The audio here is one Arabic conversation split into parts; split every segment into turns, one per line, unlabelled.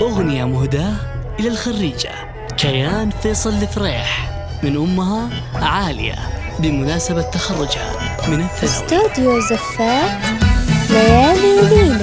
أغنية مهداة إلى الخريجة كيان فيصل الفريح من أمها عالية بمناسبة تخرجها من الثانوي.
استوديو زفات ليالي لينا.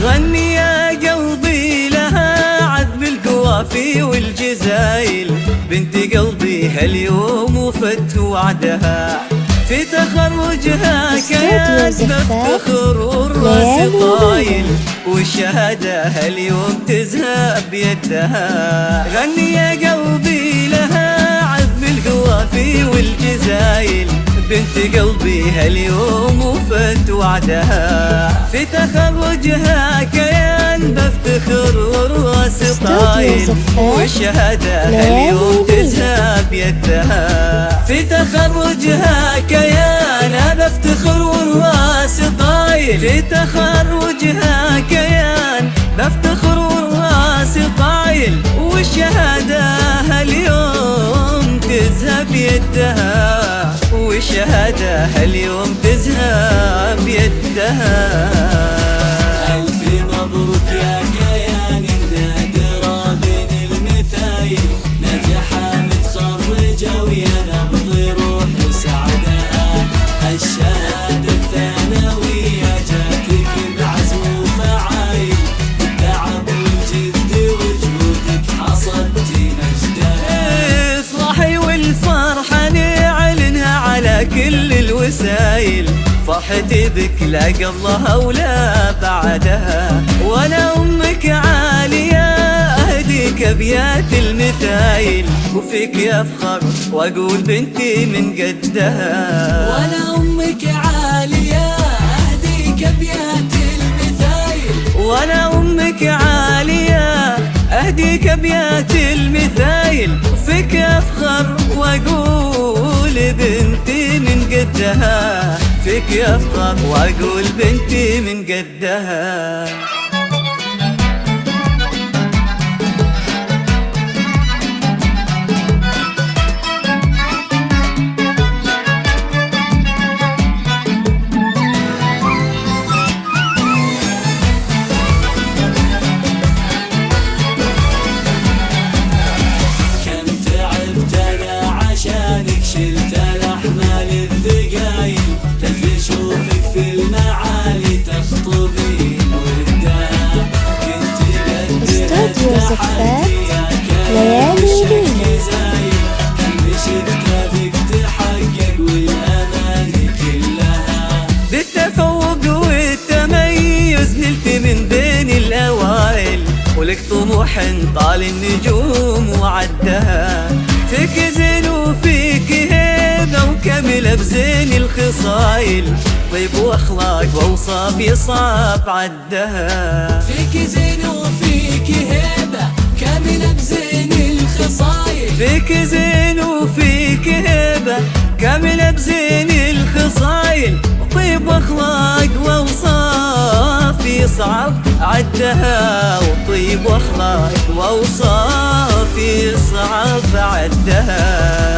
غني يا قلبي لها عذب القوافي والجزايل، بنت قلبي هاليوم وفت وعدها في تخرجها كيان بفتخر والراس طايل، والشهادة هاليوم تزهى بيدها. غني يا قلبي لها عذب القوافي والجزايل، بنت قلبي هاليوم وفت وعدها في تخرجها كيان بفتخر والراس طايل، والشهادة هاليوم تزهى بيدها. في تخرجها كيان بفتخر والراس طايل، في تخرجها كيان بفتخر والراس طايل، والشهادة هاليوم تزهى بيدها، والشهادة هاليوم تزهى بيدها.
ألف مبروك يا كيان النادرة بين المثايل، نجحة متخرجة ويا نبض روح وسعدها. الشهادة الثانوية جاتك بعزم وفعايل، بالتعب والجد وجهودك حصدتي مجدها.
افرحي والفرحة نعلنها على كل الوسايل، فرحتي بك لا قبلها ولا بعدها. وانا امك عالية اهديك ابيات المثايل، وفيك افخر واقول بنتي من قدها.
وانا امك عالية اهديك ابيات المثايل،
وانا امك عالية اهديك ابيات المثايل، وفيك افخر واقول بنتي من قدها. فيك افخر واقول بنتي من قدها.
شلت الأحمال الثقايل، تجري شوفك في المعالي تخطبين وردها. كنت
استوديو زفات ليالي لينا.
اللي شفتها بك تحقق والأماني كلها.
بالتفوق والتميز نلت من بين الأوائل، ولك طموح طال النجوم وعدها. فيك زين وفيك هيبة وكاملة بزين الخصايل، طيب واخلاق واوصاف يصعب عدها.
فيك زين وفيك هيبة كاملة بزين الخصايل،
فيك زين وفيك هيبة كاملة بزين الخصايل، طيب واخلاق واوصاف يصعب عدها. وطيب واخلاق واوصاف يصعب عدها.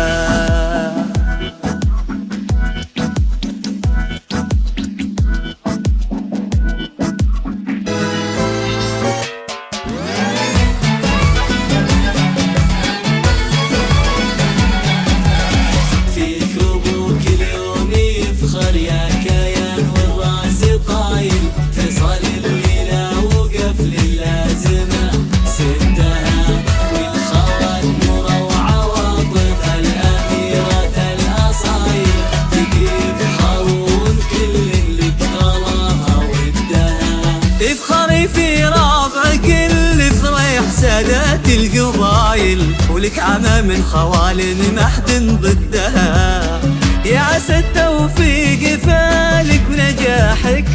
افخري في رابعك اللي فريح سادات القبايل، ولك عمى من خوالن ما حد ضدها. يا عسى التوفيق فالك ونجاحك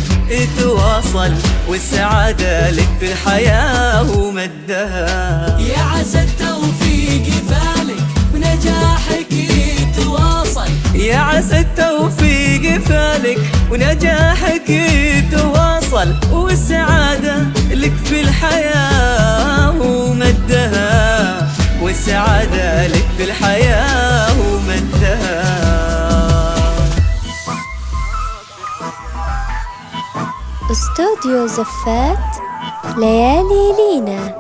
تواصل، والسعادة لك في الحياة ومدها.
يا عسى التوفيق فالك ونجاحك تواصل،
يا عسى التوفيق فالك ونجاحك يتواصل، والسعادة لك في الحياة ومدها، والسعادة لك في الحياة ومدها.
استوديو زفات ليالي لينا.